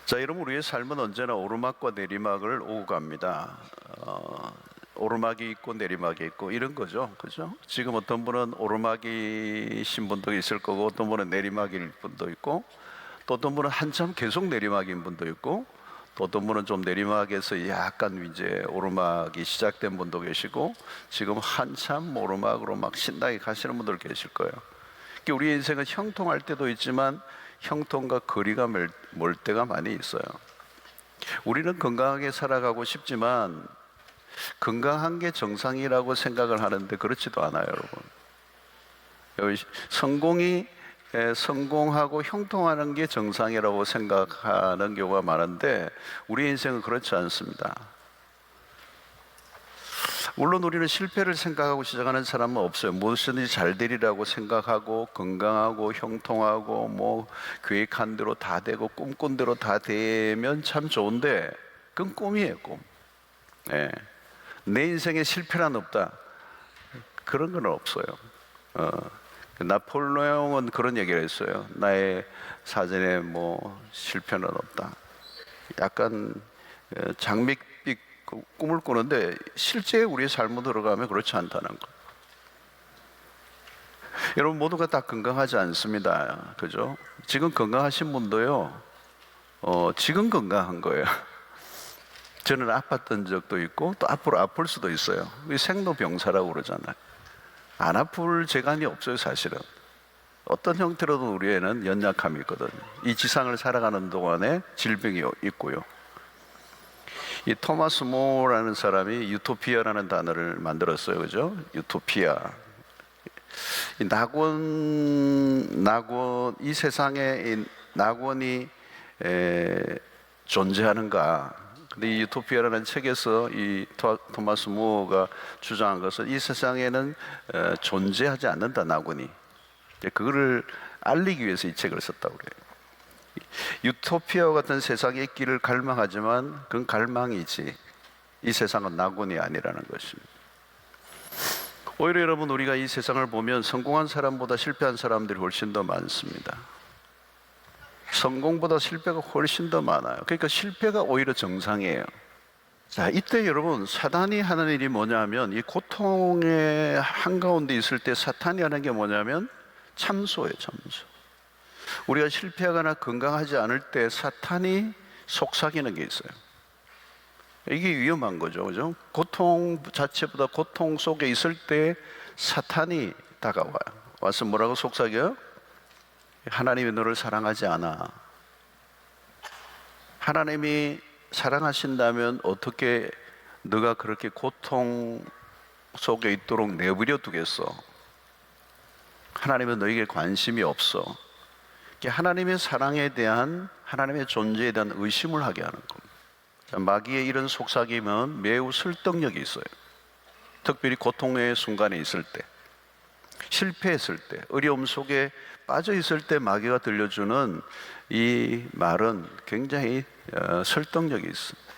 자, 여러분, 우리의 삶은 언제나 오르막과 내리막을 오고 갑니다. 오르막이 있고 내리막이 있고 이런 거죠, 그죠? 지금 어떤 분은 오르막이신 분도 있을 거고, 어떤 분은 내리막일 분도 있고, 또 어떤 분은 한참 계속 내리막인 분도 있고, 또 어떤 분은 좀 내리막에서 약간 이제 오르막이 시작된 분도 계시고, 지금 한참 오르막으로 막 신나게 가시는 분들 계실 거예요. 우리 인생은 형통할 때도 있지만 형통과 거리가 멀 때가 많이 있어요. 우리는 건강하게 살아가고 싶지만 건강한 게 정상이라고 생각을 하는데 그렇지도 않아요, 여러분. 성공하고 형통하는 게 정상이라고 생각하는 경우가 많은데 우리 인생은 그렇지 않습니다. 물론 우리는 실패를 생각하고 시작하는 사람은 없어요. 무엇이든지 잘 되리라고 생각하고 건강하고 형통하고 뭐 계획한 대로 다 되고 꿈꾼 대로 다 되면 참 좋은데 그건 꿈이에요, 꿈. 네. 내 인생에 실패란 없다, 그런 건 없어요. 나폴레옹은 그런 얘기를 했어요. 나의 사전에 뭐 실패는 없다. 약간 장밋빛 꿈을 꾸는데 실제 우리의 삶으로 들어가면 그렇지 않다는 거. 여러분 모두가 다 건강하지 않습니다, 그죠? 지금 건강하신 분도요, 지금 건강한 거예요. 저는 아팠던 적도 있고 또 앞으로 아플 수도 있어요. 생로병사라고 그러잖아요. 안 아플 재간이 없어요, 사실은. 어떤 형태로든 우리에는 연약함이 있거든요. 이 지상을 살아가는 동안에 질병이 있고요. 이 토마스 모라는 사람이 유토피아라는 단어를 만들었어요, 그죠? 유토피아. 이 이 세상에 이 낙원이 존재하는가? 근데 이 유토피아라는 책에서 이 토마스 모어가 주장한 것은 이 세상에는 존재하지 않는다, 낙원이. 그거를 알리기 위해서 이 책을 썼다고 그래요. 유토피아와 같은 세상의 길을 갈망하지만 그건 갈망이지 이 세상은 낙원이 아니라는 것입니다. 오히려 여러분, 우리가 이 세상을 보면 성공한 사람보다 실패한 사람들이 훨씬 더 많습니다. 성공보다 실패가 훨씬 더 많아요. 그러니까 실패가 오히려 정상이에요. 자, 이때 여러분, 사단이 하는 일이 뭐냐면, 이 고통의 한가운데 있을 때 사탄이 하는 게 뭐냐면 참소예요, 참소. 우리가 실패하거나 건강하지 않을 때 사탄이 속삭이는 게 있어요. 이게 위험한 거죠, 그죠? 고통 자체보다 고통 속에 있을 때 사탄이 다가와요. 와서 뭐라고 속삭여요? 하나님이 너를 사랑하지 않아. 하나님이 사랑하신다면 어떻게 너가 그렇게 고통 속에 있도록 내버려 두겠어? 하나님은 너에게 관심이 없어. 하나님의 사랑에 대한, 하나님의 존재에 대한 의심을 하게 하는 겁니다. 마귀의 이런 속삭임은 매우 설득력이 있어요. 특별히 고통의 순간에 있을 때, 실패했을 때, 어려움 속에 빠져 있을 때 마귀가 들려주는 이 말은 굉장히 설득력이 있습니다.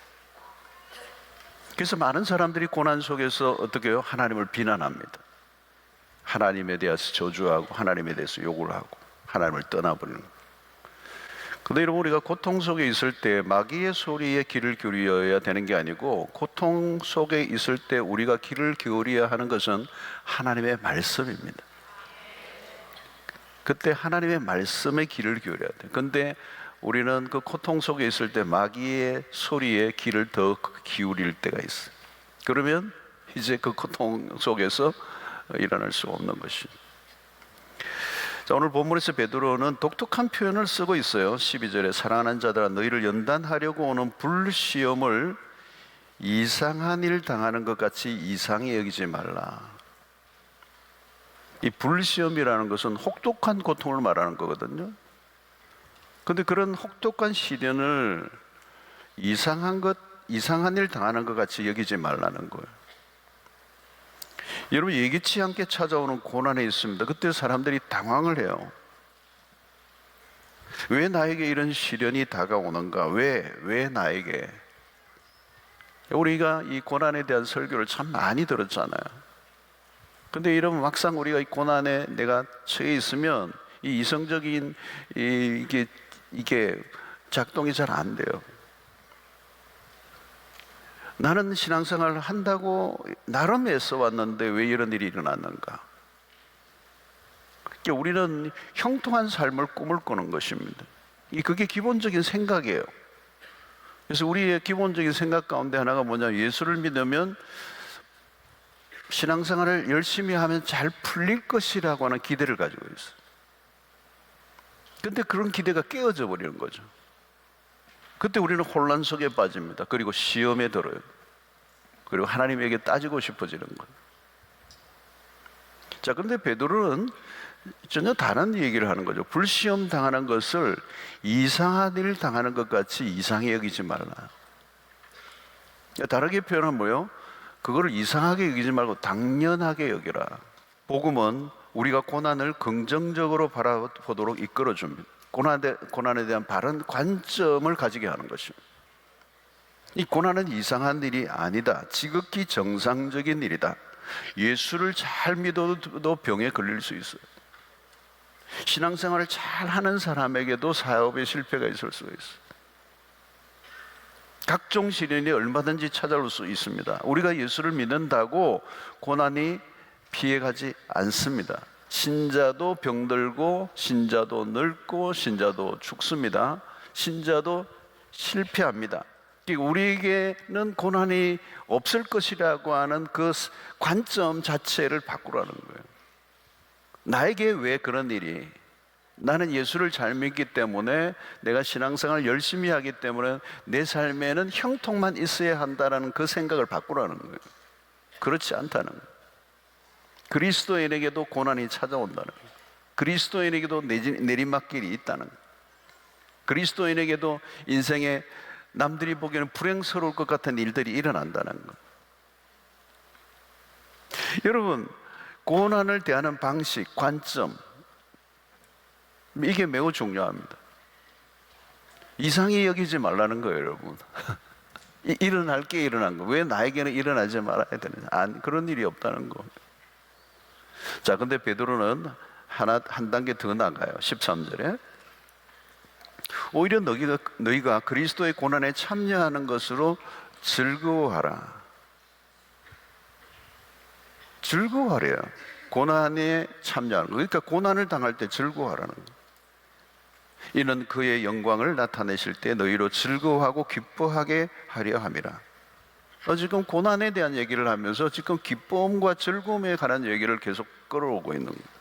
그래서 많은 사람들이 고난 속에서 어떻게 해요? 하나님을 비난합니다. 하나님에 대해서 저주하고 하나님에 대해서 욕을 하고 하나님을 떠나버리는 거예요. 그런데 여러분, 우리가 고통 속에 있을 때 마귀의 소리에 귀를 기울여야 되는 게 아니고, 고통 속에 있을 때 우리가 귀를 기울여야 하는 것은 하나님의 말씀입니다. 그때 하나님의 말씀에 귀를 기울여야 돼요. 그런데 우리는 그 고통 속에 있을 때 마귀의 소리에 귀를 더 기울일 때가 있어요. 그러면 이제 그 고통 속에서 일어날 수 없는 것입니다. 자, 오늘 본문에서 베드로는 독특한 표현을 쓰고 있어요. 12절에 사랑하는 자들아, 너희를 연단하려고 오는 불시험을 이상한 일 당하는 것 같이 이상히 여기지 말라. 이 불시험이라는 것은 혹독한 고통을 말하는 거거든요. 그런데 그런 혹독한 시련을 이상한 일 당하는 것 같이 여기지 말라는 거예요. 여러분, 예기치 않게 찾아오는 고난이 있습니다. 그때 사람들이 당황을 해요. 왜 나에게 이런 시련이 다가오는가? 왜 나에게? 우리가 이 고난에 대한 설교를 참 많이 들었잖아요. 근데 이러면 막상 우리가 이 고난에 내가 처해 있으면 이 이성적인 이게 작동이 잘 안 돼요. 나는 신앙생활을 한다고 나름 애써 왔는데 왜 이런 일이 일어났는가? 그러니까 우리는 형통한 삶을 꿈을 꾸는 것입니다. 그게 기본적인 생각이에요. 그래서 우리의 기본적인 생각 가운데 하나가 뭐냐면, 예수를 믿으면 신앙생활을 열심히 하면 잘 풀릴 것이라고 하는 기대를 가지고 있어요. 근데 그런 기대가 깨어져 버리는 거죠. 그때 우리는 혼란 속에 빠집니다. 그리고 시험에 들어요. 그리고 하나님에게 따지고 싶어지는 거예요. 자, 그런데 베드로는 전혀 다른 얘기를 하는 거죠. 불시험 당하는 것을 이상한 일 당하는 것 같이 이상히 여기지 말라. 다르게 표현하면 뭐예요? 그거를 이상하게 여기지 말고 당연하게 여기라. 복음은 우리가 고난을 긍정적으로 바라보도록 이끌어줍니다. 고난에 대한 바른 관점을 가지게 하는 것입니다. 이 고난은 이상한 일이 아니다. 지극히 정상적인 일이다. 예수를 잘 믿어도 병에 걸릴 수 있어요. 신앙생활을 잘 하는 사람에게도 사업에 실패가 있을 수가 있어요. 각종 시련이 얼마든지 찾아올 수 있습니다. 우리가 예수를 믿는다고 고난이 피해가지 않습니다. 신자도 병들고, 신자도 늙고, 신자도 죽습니다. 신자도 실패합니다. 우리에게는 고난이 없을 것이라고 하는 그 관점 자체를 바꾸라는 거예요. 나에게 왜 그런 일이? 나는 예수를 잘 믿기 때문에, 내가 신앙생활을 열심히 하기 때문에 내 삶에는 형통만 있어야 한다는 그 생각을 바꾸라는 거예요. 그렇지 않다는 거예요. 그리스도인에게도 고난이 찾아온다는 거예요. 그리스도인에게도 내리막길이 있다는 거예요. 그리스도인에게도 인생에 남들이 보기에는 불행스러울 것 같은 일들이 일어난다는 거예요. 여러분, 고난을 대하는 방식, 관점, 이게 매우 중요합니다. 이상히 여기지 말라는 거예요, 여러분. 일어날 게 일어난 거. 왜 나에게는 일어나지 말아야 되느냐? 그런 일이 없다는 거. 자, 근데 베드로는 한 단계 더 나가요. 13절에. 오히려 너희가 그리스도의 고난에 참여하는 것으로 즐거워하라. 즐거워하래요. 고난에 참여하는 거. 그러니까 고난을 당할 때 즐거워하라는 거. 이는 그의 영광을 나타내실 때 너희로 즐거워하고 기뻐하게 하려 함이라. 지금 고난에 대한 얘기를 하면서 지금 기쁨과 즐거움에 관한 얘기를 계속 끌어오고 있는 거예요.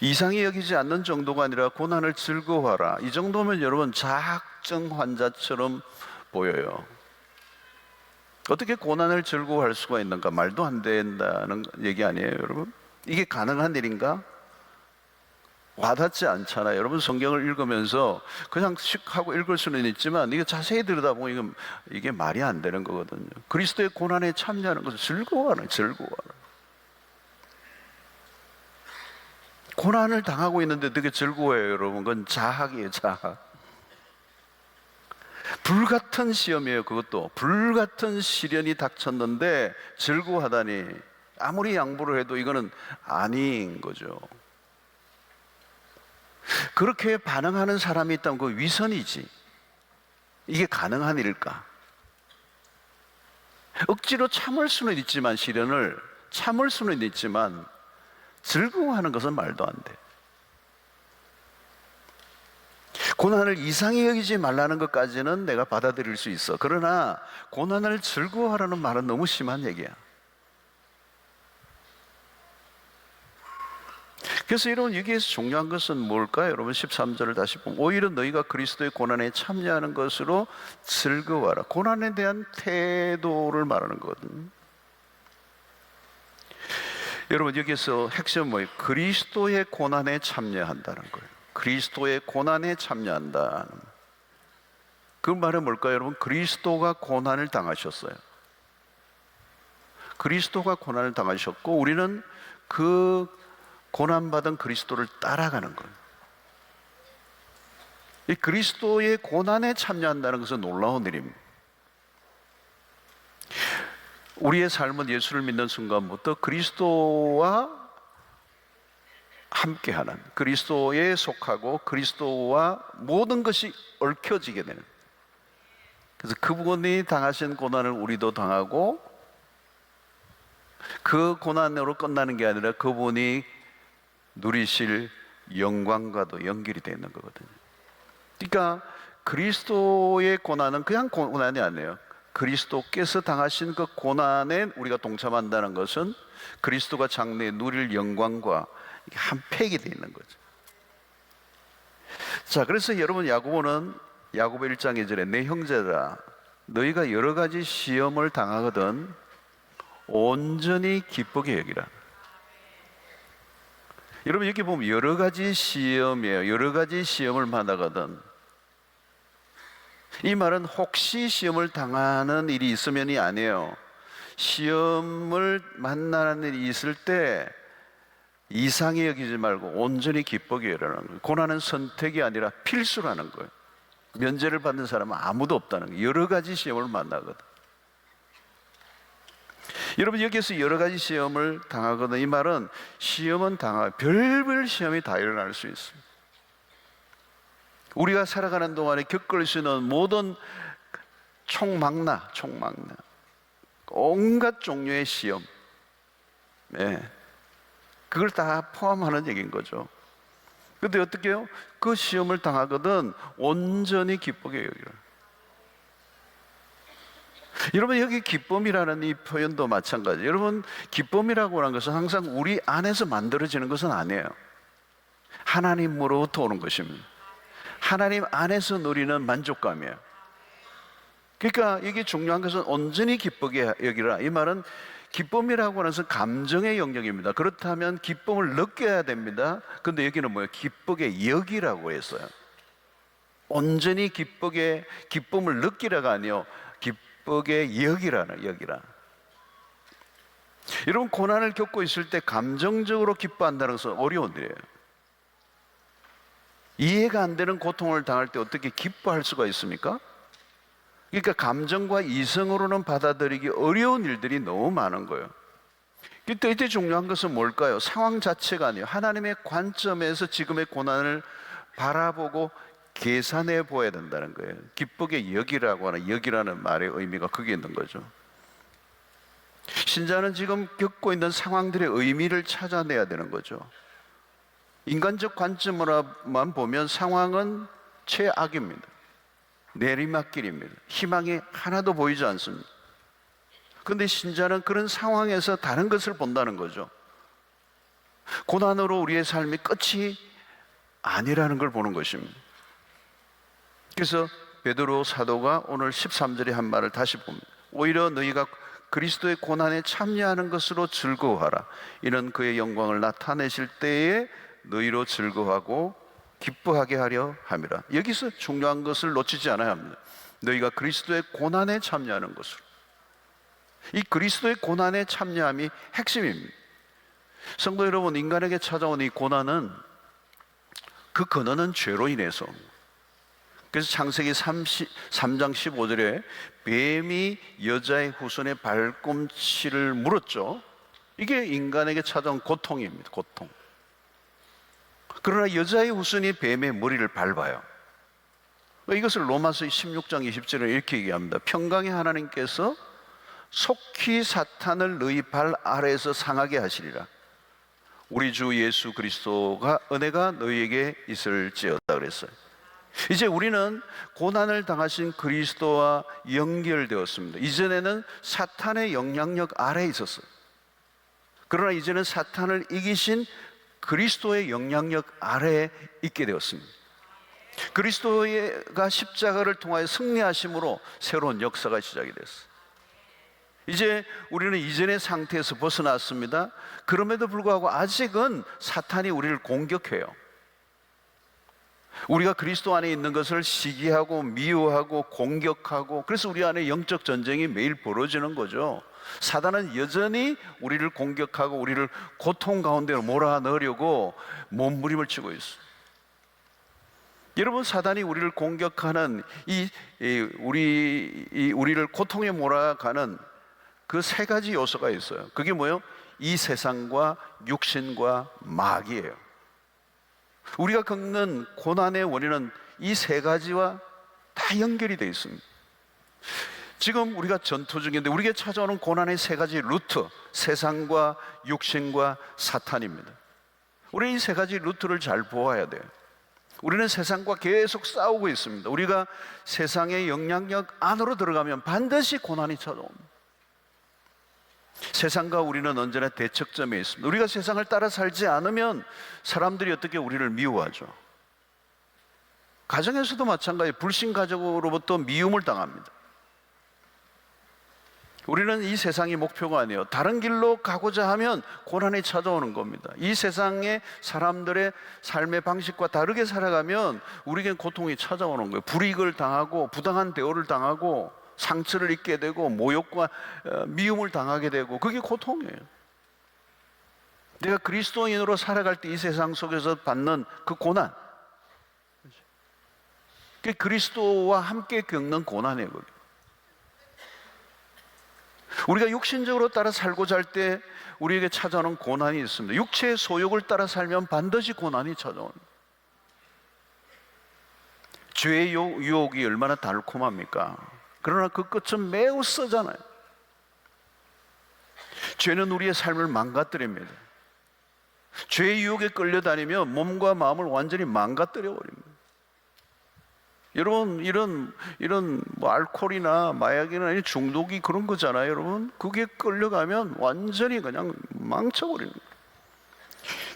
이상히 여기지 않는 정도가 아니라 고난을 즐거워하라. 이 정도면 여러분 자학증 환자처럼 보여요. 어떻게 고난을 즐거워할 수가 있는가? 말도 안 된다는 얘기 아니에요, 여러분? 이게 가능한 일인가? 와닿지 않잖아요. 여러분 성경을 읽으면서 그냥 씩 하고 읽을 수는 있지만, 이게 자세히 들여다보면 이게 말이 안 되는 거거든요. 그리스도의 고난에 참여하는 것을 즐거워하는. 고난을 당하고 있는데 되게 즐거워해요, 여러분. 그건 자학이에요, 자학. 불같은 시험이에요. 그것도 불같은 시련이 닥쳤는데 즐거워하다니, 아무리 양보를 해도 이거는 아닌 거죠. 그렇게 반응하는 사람이 있다면 그 위선이지. 이게 가능한 일일까? 억지로 참을 수는 있지만, 시련을 참을 수는 있지만 즐거워하는 것은 말도 안 돼. 고난을 이상히 여기지 말라는 것까지는 내가 받아들일 수 있어. 그러나 고난을 즐거워하라는 말은 너무 심한 얘기야. 그래서 여러분, 여기에서 중요한 것은 뭘까요? 여러분 13절을 다시 보면, 오히려 너희가 그리스도의 고난에 참여하는 것으로 즐거워하라. 고난에 대한 태도를 말하는 거거든요. 여러분, 여기서 핵심은 뭐예요? 그리스도의 고난에 참여한다는 거예요. 그리스도의 고난에 참여한다. 그 말은 뭘까요, 여러분? 그리스도가 고난을 당하셨어요. 그리스도가 고난을 당하셨고, 우리는 그 고난받은 그리스도를 따라가는 거예요. 이 그리스도의 고난에 참여한다는 것은 놀라운 일입니다. 우리의 삶은 예수를 믿는 순간부터 그리스도와 함께하는, 그리스도에 속하고 그리스도와 모든 것이 얽혀지게 되는, 그래서 그분이 당하신 고난을 우리도 당하고 그 고난으로 끝나는 게 아니라 그분이 누리실 영광과도 연결이 되어 있는 거거든요. 그러니까 그리스도의 고난은 그냥 고난이 아니에요. 그리스도께서 당하신 그 고난에 우리가 동참한다는 것은 그리스도가 장래에 누릴 영광과 한 팩이 되어 있는 거죠. 자, 그래서 여러분, 야고보는 야고보 1장 2절에 내 형제들아 너희가 여러 가지 시험을 당하거든 온전히 기쁘게 여기라. 여러분, 여기 보면 여러 가지 시험이에요. 여러 가지 시험을 만나거든. 이 말은 혹시 시험을 당하는 일이 있으면이 아니에요. 시험을 만나는 일이 있을 때 이상히 여기지 말고 온전히 기쁘게 여기라는 거예요. 고난은 선택이 아니라 필수라는 거예요. 면제를 받는 사람은 아무도 없다는 거예요. 여러 가지 시험을 만나거든. 여러분, 여기에서 여러 가지 시험을 당하거든. 이 말은 시험은 별별 시험이 다 일어날 수 있습니다. 우리가 살아가는 동안에 겪을 수 있는 모든 총망라 온갖 종류의 시험, 네, 그걸 다 포함하는 얘기인 거죠. 그런데 어떻게 해요? 그 시험을 당하거든 온전히 기쁘게 여기라. 여러분, 여기 기쁨이라는 이 표현도 마찬가지. 여러분, 기쁨이라고 하는 것은 항상 우리 안에서 만들어지는 것은 아니에요. 하나님으로부터 오는 것입니다. 하나님 안에서 누리는 만족감이에요. 그러니까 이게 중요한 것은 온전히 기쁘게 여기라. 이 말은 기쁨이라고 하는 것은 감정의 영역입니다. 그렇다면 기쁨을 느껴야 됩니다. 근데 여기는 뭐예요? 기쁘게 여기라고 했어요. 온전히 기쁘게, 기쁨을 느끼라가 아니요, 기쁘게 여기라. 여러분, 고난을 겪고 있을 때 감정적으로 기뻐한다는 것은 어려운 일이에요. 이해가 안 되는 고통을 당할 때 어떻게 기뻐할 수가 있습니까? 그러니까 감정과 이성으로는 받아들이기 어려운 일들이 너무 많은 거예요. 이때 중요한 것은 뭘까요? 상황 자체가 아니에요. 하나님의 관점에서 지금의 고난을 바라보고 계산해 보아야 된다는 거예요. 기쁘게 여기라고 하는, 여기라는 말의 의미가 거기에 있는 거죠. 신자는 지금 겪고 있는 상황들의 의미를 찾아내야 되는 거죠. 인간적 관점으로만 보면 상황은 최악입니다. 내리막길입니다. 희망이 하나도 보이지 않습니다. 그런데 신자는 그런 상황에서 다른 것을 본다는 거죠. 고난으로 우리의 삶이 끝이 아니라는 걸 보는 것입니다. 그래서 베드로 사도가 오늘 13절에 한 말을 다시 봅니다. 오히려 너희가 그리스도의 고난에 참여하는 것으로 즐거워하라. 이는 그의 영광을 나타내실 때에 너희로 즐거워하고 기뻐하게 하려 함이라. 여기서 중요한 것을 놓치지 않아야 합니다. 너희가 그리스도의 고난에 참여하는 것으로. 이 그리스도의 고난에 참여함이 핵심입니다. 성도 여러분, 인간에게 찾아온 이 고난은 그 근원은 죄로 인해서. 그래서 창세기 3장 15절에 뱀이 여자의 후손의 발꿈치를 물었죠. 이게 인간에게 찾아온 고통입니다. 고통. 그러나 여자의 후손이 뱀의 머리를 밟아요. 이것을 로마서 16장 20절에 이렇게 얘기합니다. 평강의 하나님께서 속히 사탄을 너희 발 아래에서 상하게 하시리라. 우리 주 예수 그리스도가 은혜가 너희에게 있을지어다 그랬어요. 이제 우리는 고난을 당하신 그리스도와 연결되었습니다. 이전에는 사탄의 영향력 아래에 있었어요. 그러나 이제는 사탄을 이기신 그리스도의 영향력 아래에 있게 되었습니다. 그리스도가 십자가를 통하여 승리하심으로 새로운 역사가 시작이 됐어요. 이제 우리는 이전의 상태에서 벗어났습니다. 그럼에도 불구하고 아직은 사탄이 우리를 공격해요. 우리가 그리스도 안에 있는 것을 시기하고 미워하고 공격하고, 그래서 우리 안에 영적 전쟁이 매일 벌어지는 거죠. 사단은 여전히 우리를 공격하고 우리를 고통 가운데로 몰아넣으려고 몸부림을 치고 있어요. 여러분, 사단이 우리를 공격하는 우리를 고통에 몰아가는 그 세 가지 요소가 있어요. 그게 뭐예요? 이 세상과 육신과 마귀예요. 우리가 겪는 고난의 원인은 이 세 가지와 다 연결이 되어 있습니다. 지금 우리가 전투 중인데 우리에게 찾아오는 고난의 세 가지 루트, 세상과 육신과 사탄입니다. 우리는 이 세 가지 루트를 잘 보아야 돼요. 우리는 세상과 계속 싸우고 있습니다. 우리가 세상의 영향력 안으로 들어가면 반드시 고난이 찾아옵니다. 세상과 우리는 언제나 대척점에 있습니다. 우리가 세상을 따라 살지 않으면 사람들이 어떻게 우리를 미워하죠. 가정에서도 마찬가지, 불신 가족으로부터 미움을 당합니다. 우리는 이 세상이 목표가 아니에요. 다른 길로 가고자 하면 고난이 찾아오는 겁니다. 이 세상의 사람들의 삶의 방식과 다르게 살아가면 우리에겐 고통이 찾아오는 거예요. 불이익을 당하고 부당한 대우를 당하고 상처를 입게 되고 모욕과 미움을 당하게 되고, 그게 고통이에요. 내가 그리스도인으로 살아갈 때 이 세상 속에서 받는 그 고난, 그게 그리스도와 함께 겪는 고난이에요. 우리가 육신적으로 따라 살고자 할 때 우리에게 찾아오는 고난이 있습니다. 육체의 소욕을 따라 살면 반드시 고난이 찾아옵니다. 죄의 유혹이 얼마나 달콤합니까? 그러나 그 끝은 매우 쓰잖아요. 죄는 우리의 삶을 망가뜨립니다. 죄의 유혹에 끌려다니면 몸과 마음을 완전히 망가뜨려 버립니다. 여러분, 이런 뭐 알코올이나 마약이나 중독이 그런 거잖아요. 여러분, 그게 끌려가면 완전히 그냥 망쳐버리는 거예요.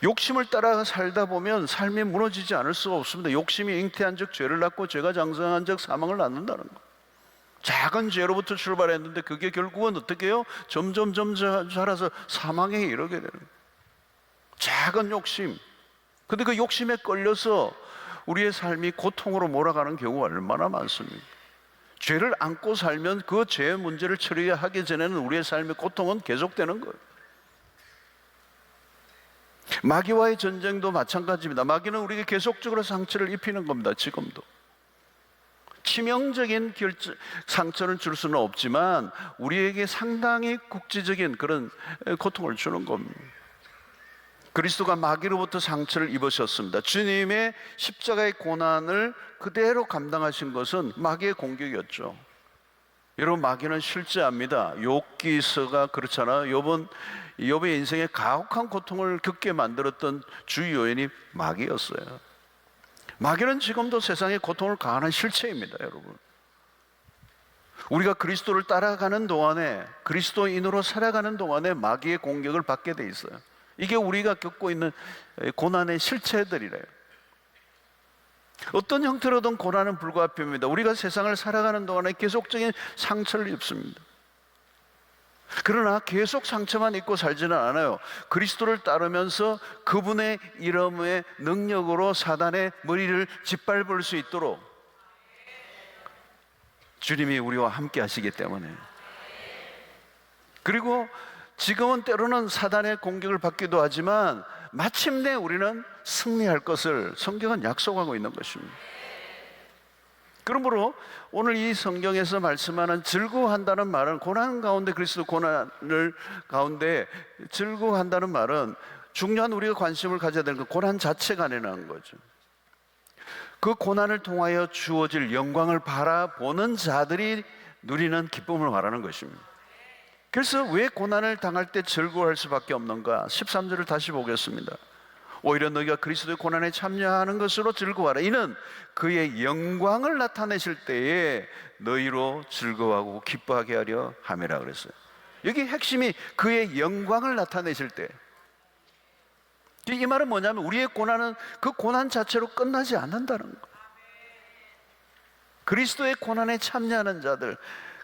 욕심을 따라 살다 보면 삶이 무너지지 않을 수가 없습니다. 욕심이 잉태한 적 죄를 낳고, 죄가 장성한 적 사망을 낳는다는 거예요. 작은 죄로부터 출발했는데 그게 결국은 어떻게 해요? 점점 자라서 사망에 이르게 되는 거예요. 작은 욕심. 근데 그 욕심에 끌려서 우리의 삶이 고통으로 몰아가는 경우가 얼마나 많습니까? 죄를 안고 살면 그 죄의 문제를 처리하기 전에는 우리의 삶의 고통은 계속되는 거예요. 마귀와의 전쟁도 마찬가지입니다. 마귀는 우리에게 계속적으로 상처를 입히는 겁니다. 지금도. 치명적인 상처를 줄 수는 없지만 우리에게 상당히 국지적인 그런 고통을 주는 겁니다. 그리스도가 마귀로부터 상처를 입으셨습니다. 주님의 십자가의 고난을 그대로 감당하신 것은 마귀의 공격이었죠. 여러분, 마귀는 실제합니다. 욥기서가 그렇잖아요. 욥의 인생에 가혹한 고통을 겪게 만들었던 주요 요인이 마귀였어요. 마귀는 지금도 세상에 고통을 가하는 실체입니다, 여러분. 우리가 그리스도를 따라가는 동안에, 그리스도인으로 살아가는 동안에 마귀의 공격을 받게 돼 있어요. 이게 우리가 겪고 있는 고난의 실체들이래요. 어떤 형태로든 고난은 불가피합니다. 우리가 세상을 살아가는 동안에 계속적인 상처를 입습니다. 그러나 계속 상처만 입고 살지는 않아요. 그리스도를 따르면서 그분의 이름의 능력으로 사단의 머리를 짓밟을 수 있도록 주님이 우리와 함께 하시기 때문에. 그리고 지금은 때로는 사단의 공격을 받기도 하지만 마침내 우리는 승리할 것을 성경은 약속하고 있는 것입니다. 그러므로 오늘 이 성경에서 말씀하는 즐거워한다는 말은, 고난 가운데, 그리스도 고난을 가운데 즐거워한다는 말은 중요한 우리가 관심을 가져야 되는 그 고난 자체가 아니라는 거죠. 그 고난을 통하여 주어질 영광을 바라보는 자들이 누리는 기쁨을 말하는 것입니다. 그래서 왜 고난을 당할 때 즐거워할 수밖에 없는가? 13절을 다시 보겠습니다. 오히려 너희가 그리스도의 고난에 참여하는 것으로 즐거워하라. 이는 그의 영광을 나타내실 때에 너희로 즐거워하고 기뻐하게 하려 함이라 그랬어요. 여기 핵심이 그의 영광을 나타내실 때. 이 말은 뭐냐면 우리의 고난은 그 고난 자체로 끝나지 않는다는 거예요. 그리스도의 고난에 참여하는 자들,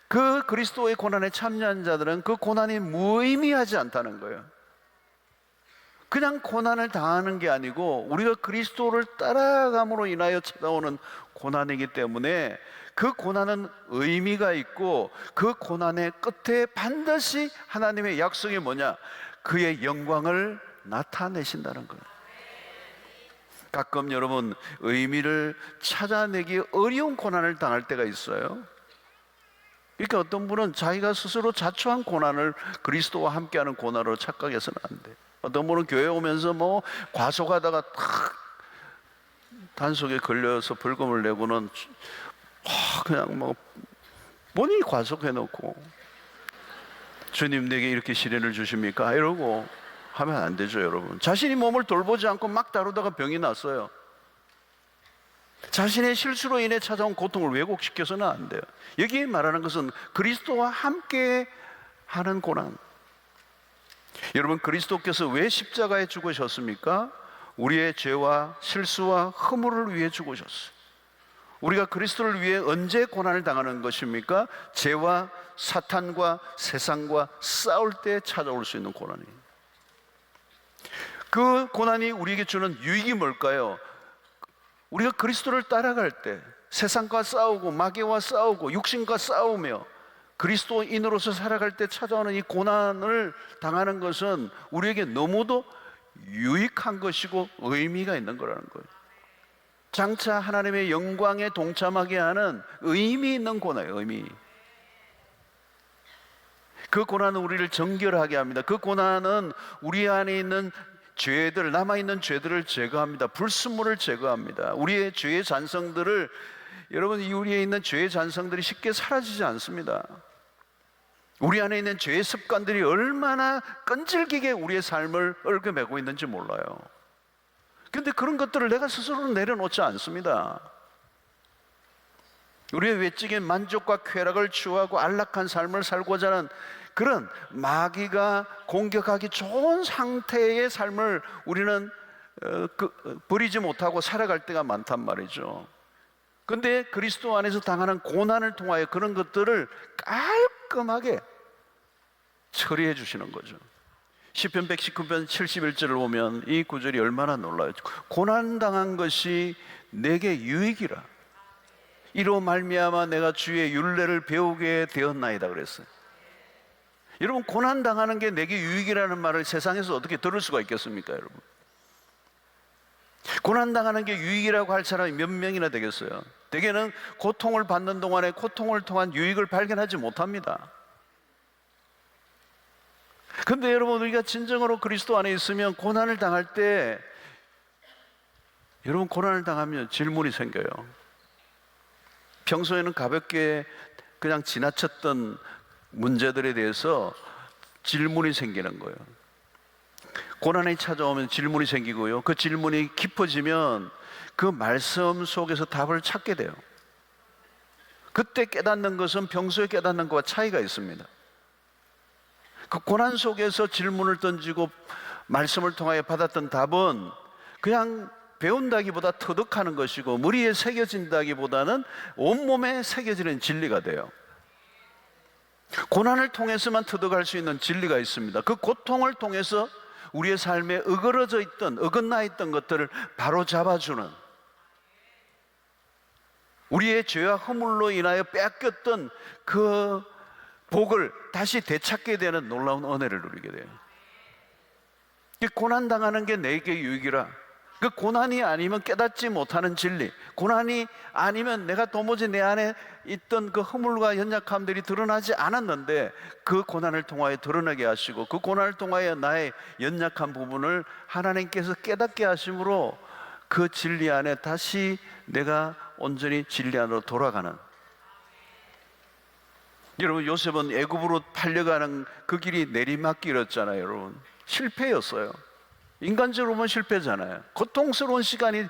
그 그리스도의 고난에 참여한 자들은 그 고난이 무의미하지 않다는 거예요. 그냥 고난을 당하는 게 아니고 우리가 그리스도를 따라감으로 인하여 찾아오는 고난이기 때문에 그 고난은 의미가 있고 그 고난의 끝에 반드시 하나님의 약속이 뭐냐? 그의 영광을 나타내신다는 거예요. 가끔 여러분, 의미를 찾아내기 어려운 고난을 당할 때가 있어요. 그러니까 어떤 분은 자기가 스스로 자초한 고난을 그리스도와 함께하는 고난으로 착각해서는 안 돼. 어떤 분은 교회 오면서 뭐 과속하다가 탁 단속에 걸려서 벌금을 내고는 그냥 뭐 본인이 과속해놓고 주님 내게 이렇게 시련을 주십니까? 이러고 하면 안 되죠, 여러분. 자신이 몸을 돌보지 않고 막 다루다가 병이 났어요. 자신의 실수로 인해 찾아온 고통을 왜곡시켜서는 안 돼요. 여기에 말하는 것은 그리스도와 함께 하는 고난. 여러분, 그리스도께서 왜 십자가에 죽으셨습니까? 우리의 죄와 실수와 허물을 위해 죽으셨어요. 우리가 그리스도를 위해 언제 고난을 당하는 것입니까? 죄와 사탄과 세상과 싸울 때 찾아올 수 있는 고난이에요. 그 고난이 우리에게 주는 유익이 뭘까요? 우리가 그리스도를 따라갈 때 세상과 싸우고 마귀와 싸우고 육신과 싸우며 그리스도인으로서 살아갈 때 찾아오는 이 고난을 당하는 것은 우리에게 너무도 유익한 것이고 의미가 있는 거라는 거예요. 장차 하나님의 영광에 동참하게 하는 의미 있는 고난이에요. 의미. 그 고난은 우리를 정결하게 합니다. 그 고난은 우리 안에 있는 죄들, 남아있는 죄들을 제거합니다. 불순물을 제거합니다. 우리의 죄의 잔성들을, 여러분, 우리에 있는 죄의 잔성들이 쉽게 사라지지 않습니다. 우리 안에 있는 죄의 습관들이 얼마나 끈질기게 우리의 삶을 얽어매고 있는지 몰라요. 그런데 그런 것들을 내가 스스로 내려놓지 않습니다. 우리의 외적인 만족과 쾌락을 추구하고 안락한 삶을 살고자 하는 그런 마귀가 공격하기 좋은 상태의 삶을 우리는 버리지 못하고 살아갈 때가 많단 말이죠. 그런데 그리스도 안에서 당하는 고난을 통하여 그런 것들을 깔끔하게 처리해 주시는 거죠. 시편 119편 71절을 보면 이 구절이 얼마나 놀라요. 고난당한 것이 내게 유익이라. 이로 말미암아 내가 주의 율례를 배우게 되었나이다 그랬어요. 여러분, 고난당하는 게 내게 유익이라는 말을 세상에서 어떻게 들을 수가 있겠습니까, 여러분? 고난당하는 게 유익이라고 할 사람이 몇 명이나 되겠어요? 대개는 고통을 받는 동안에 고통을 통한 유익을 발견하지 못합니다. 근데 여러분, 우리가 진정으로 그리스도 안에 있으면 고난을 당할 때, 여러분, 고난을 당하면 질문이 생겨요. 평소에는 가볍게 그냥 지나쳤던 문제들에 대해서 질문이 생기는 거예요. 고난이 찾아오면 질문이 생기고요. 그 질문이 깊어지면 그 말씀 속에서 답을 찾게 돼요. 그때 깨닫는 것은 평소에 깨닫는 것과 차이가 있습니다. 그 고난 속에서 질문을 던지고 말씀을 통하여 받았던 답은 그냥 배운다기보다 터득하는 것이고 머리에 새겨진다기보다는 온몸에 새겨지는 진리가 돼요. 고난을 통해서만 터득할 수 있는 진리가 있습니다. 그 고통을 통해서 우리의 삶에 어그러져 있던, 어긋나 있던 것들을 바로 잡아주는, 우리의 죄와 허물로 인하여 빼앗겼던 그 복을 다시 되찾게 되는 놀라운 은혜를 누리게 돼요. 고난 당하는 게 내게 유익이라. 그 고난이 아니면 깨닫지 못하는 진리, 고난이 아니면 내가 도무지 내 안에 있던 그 허물과 연약함들이 드러나지 않았는데 그 고난을 통하여 드러나게 하시고 그 고난을 통하여 나의 연약한 부분을 하나님께서 깨닫게 하심으로 그 진리 안에 다시 내가 온전히 진리 안으로 돌아가는. 여러분, 요셉은 애굽으로 팔려가는 그 길이 내리막길이었잖아요. 여러분, 실패였어요. 인간적으로 보면 실패잖아요. 고통스러운 시간이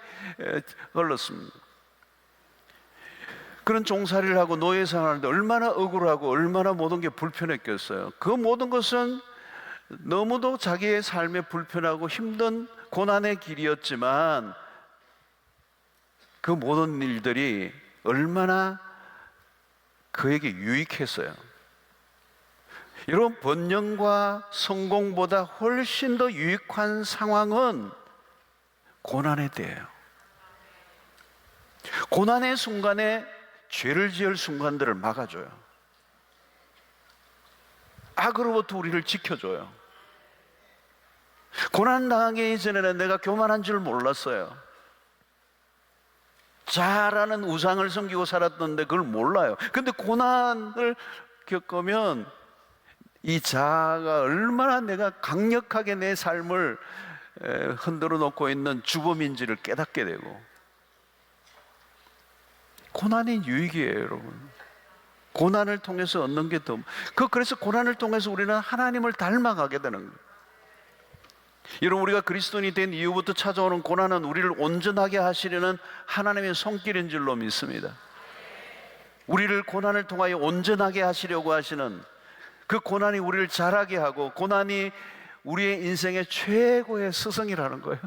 흘렀습니다. 그런 종살이를 하고 노예 생활하는데 얼마나 억울하고 얼마나 모든 게 불편했겠어요. 그 모든 것은 너무도 자기의 삶에 불편하고 힘든 고난의 길이었지만 그 모든 일들이 얼마나 그에게 유익했어요. 여러분, 번영과 성공보다 훨씬 더 유익한 상황은 고난에 대해요. 고난의 순간에 죄를 지을 순간들을 막아줘요. 악으로부터 우리를 지켜줘요. 고난 당하기 이전에는 내가 교만한 줄 몰랐어요. 자라는 우상을 섬기고 살았던데 그걸 몰라요. 근데 고난을 겪으면 이 자아가 얼마나 내가 강력하게 내 삶을 흔들어 놓고 있는 주범인지를 깨닫게 되고 고난이 유익이에요, 여러분. 고난을 통해서 얻는 게 더, 그래서 고난을 통해서 우리는 하나님을 닮아가게 되는 거예요. 여러분, 우리가 그리스도인이 된 이후부터 찾아오는 고난은 우리를 온전하게 하시려는 하나님의 손길인 줄로 믿습니다. 우리를 고난을 통하여 온전하게 하시려고 하시는, 그 고난이 우리를 자라게 하고, 고난이 우리의 인생의 최고의 스승이라는 거예요.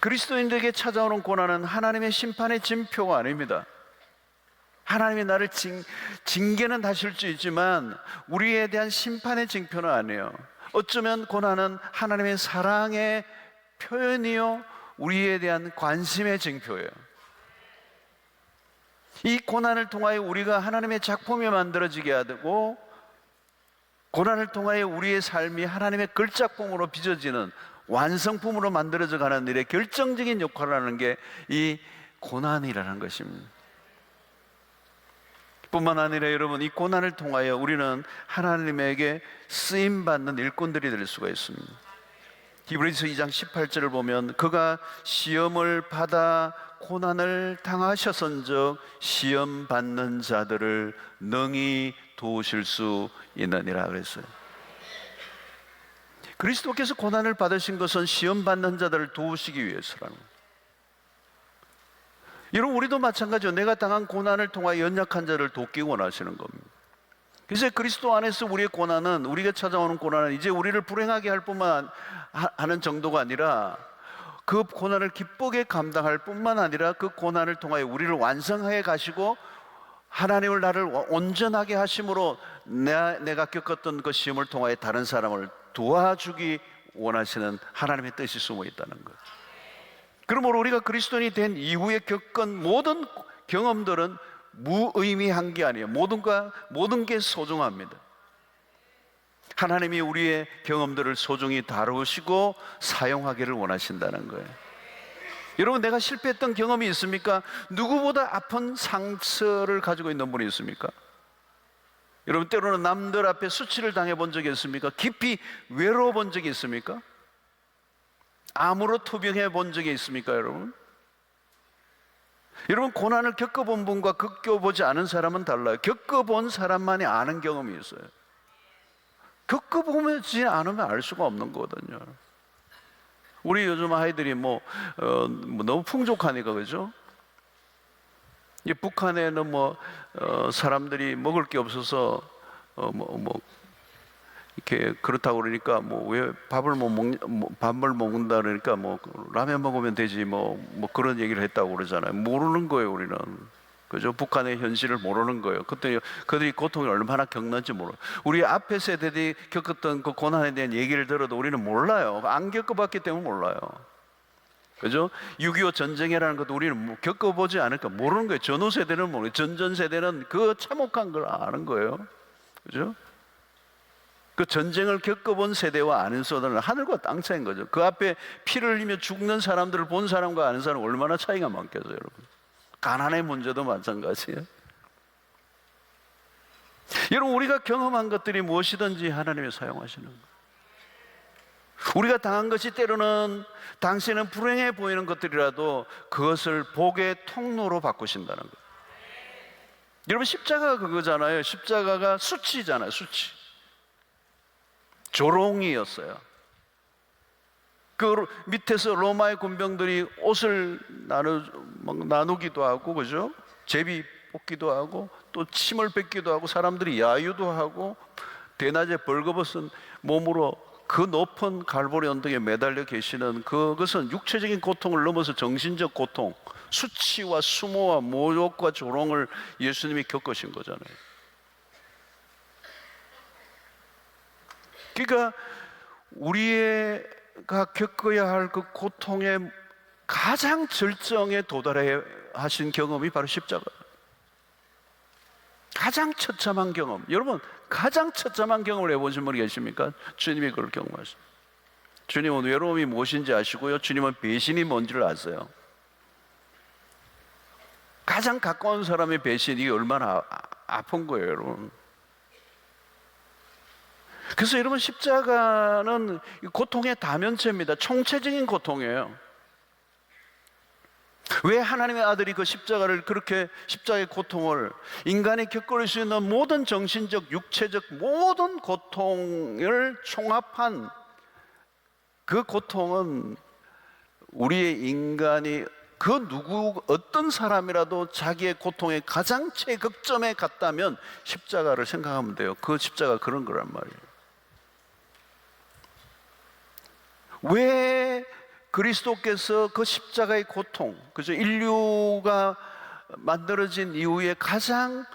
그리스도인들에게 찾아오는 고난은 하나님의 심판의 징표가 아닙니다. 하나님이 나를 징계는 하실 수 있지만 우리에 대한 심판의 징표는 아니에요. 어쩌면 고난은 하나님의 사랑의 표현이요, 우리에 대한 관심의 징표예요. 이 고난을 통하여 우리가 하나님의 작품이 만들어지게 하고, 고난을 통하여 우리의 삶이 하나님의 걸작품으로 빚어지는 완성품으로 만들어져 가는 일에 결정적인 역할을 하는 게 이 고난이라는 것입니다. 뿐만 아니라 여러분, 이 고난을 통하여 우리는 하나님에게 쓰임받는 일꾼들이 될 수가 있습니다. 히브리서 2장 18절을 보면, 그가 시험을 받아 고난을 당하셨은즉 시험 받는 자들을 능히 도우실 수 있느니라 그랬어요. 그리스도께서 고난을 받으신 것은 시험 받는 자들을 도우시기 위해서라는 거예요. 여러분, 우리도 마찬가지로 내가 당한 고난을 통하여 연약한 자를 돕기 원하시는 겁니다. 그래서 그리스도 안에서 우리의 고난은, 우리가 찾아오는 고난은 이제 우리를 불행하게 할 뿐만 하는 정도가 아니라, 그 고난을 기쁘게 감당할 뿐만 아니라 그 고난을 통하여 우리를 완성하여 가시고 하나님을 나를 온전하게 하심으로 내가 겪었던 그 시험을 통하여 다른 사람을 도와주기 원하시는 하나님의 뜻이 숨어 있다는 것. 그러므로 우리가 그리스도인이 된 이후에 겪은 모든 경험들은 무의미한 게 아니에요. 모든 게 소중합니다. 하나님이 우리의 경험들을 소중히 다루시고 사용하기를 원하신다는 거예요. 여러분, 내가 실패했던 경험이 있습니까? 누구보다 아픈 상처를 가지고 있는 분이 있습니까? 여러분, 때로는 남들 앞에 수치를 당해 본 적이 있습니까? 깊이 외로워 본 적이 있습니까? 암으로 투병해 본 적이 있습니까, 여러분? 여러분, 고난을 겪어본 분과 겪어보지 않은 사람은 달라요. 겪어본 사람만이 아는 경험이 있어요. 겪어보지 않으면 알 수가 없는 거거든요. 우리 요즘 아이들이 너무 풍족하니까, 그죠? 이 북한에는 사람들이 먹을 게 없어서 이렇게 그렇다고 그러니까 왜 밥을 먹는다 그러니까 라면 먹으면 되지 그런 얘기를 했다고 그러잖아요. 모르는 거예요, 우리는. 그죠? 북한의 현실을 모르는 거예요. 그들이 고통을 얼마나 겪는지 몰라요. 우리 앞에 세대들이 겪었던 그 고난에 대한 얘기를 들어도 우리는 몰라요. 안 겪어봤기 때문에 몰라요. 그죠? 6.25 전쟁이라는 것도 우리는 겪어보지 않으니까 모르는 거예요. 전후 세대는 모르고, 전전 세대는 그 참혹한 걸 아는 거예요. 그죠? 그 전쟁을 겪어본 세대와 아는 세대는 하늘과 땅 차이인 거죠. 그 앞에 피를 흘리며 죽는 사람들을 본 사람과 아는 사람은 얼마나 차이가 많겠어요, 여러분. 가난의 문제도 마찬가지예요. 여러분, 우리가 경험한 것들이 무엇이든지 하나님이 사용하시는 거예요. 우리가 당한 것이 때로는 당시에는 불행해 보이는 것들이라도 그것을 복의 통로로 바꾸신다는 거예요. 여러분, 십자가가 그거잖아요. 십자가가 수치잖아요, 수치. 조롱이었어요. 그 밑에서 로마의 군병들이 옷을 나누기도 하고, 그죠? 제비 뽑기도 하고, 또 침을 뱉기도 하고, 사람들이 야유도 하고, 대낮에 벌거벗은 몸으로 그 높은 갈보리 언덕에 매달려 계시는 그것은 육체적인 고통을 넘어서 정신적 고통, 수치와 수모와 모욕과 조롱을 예수님이 겪으신 거잖아요. 그러니까 우리가 겪어야 할 그 고통의 가장 절정에 도달해 하신 경험이 바로 십자가예요. 가장 처참한 경험. 여러분, 가장 처참한 경험을 해보신 분이 계십니까? 주님이 그걸 경험하셨어요. 주님은 외로움이 무엇인지 아시고요, 주님은 배신이 뭔지를 아세요. 가장 가까운 사람의 배신이 얼마나 아픈 거예요, 여러분. 그래서 여러분, 십자가는 고통의 다면체입니다. 총체적인 고통이에요. 왜 하나님의 아들이 그 십자가를, 그렇게 십자가의 고통을, 인간이 겪을 수 있는 모든 정신적, 육체적 모든 고통을 총합한 그 고통은, 우리의 인간이 그 누구 어떤 사람이라도 자기의 고통의 가장 최극점에 갔다면 십자가를 생각하면 돼요. 그 십자가 그런 거란 말이에요. 왜 그리스도께서 그 십자가의 고통, 그죠? 인류가 만들어진 이후에 가장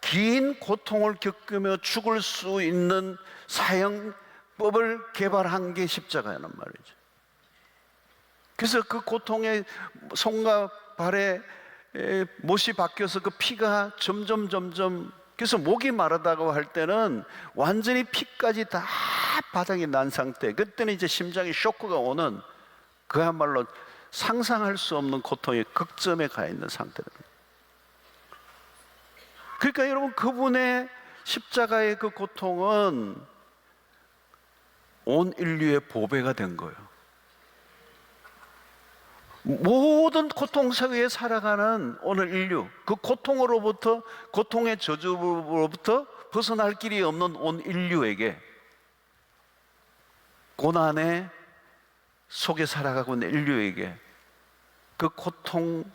긴 고통을 겪으며 죽을 수 있는 사형법을 개발한 게 십자가란 말이죠. 그래서 그 고통의 손과 발에 못이 박혀서 그 피가 점점, 그래서 목이 마르다고 할 때는 완전히 피까지 다 바닥이 난 상태, 그때는 이제 심장에 쇼크가 오는, 그야말로 상상할 수 없는 고통의 극점에 가 있는 상태입니다. 그러니까 여러분, 그분의 십자가의 그 고통은 온 인류의 보배가 된 거예요. 모든 고통 속에 살아가는 오늘 인류, 그 고통으로부터, 고통의 저주로부터 벗어날 길이 없는 온 인류에게, 고난의 속에 살아가고 있는 인류에게 그 고통으로부터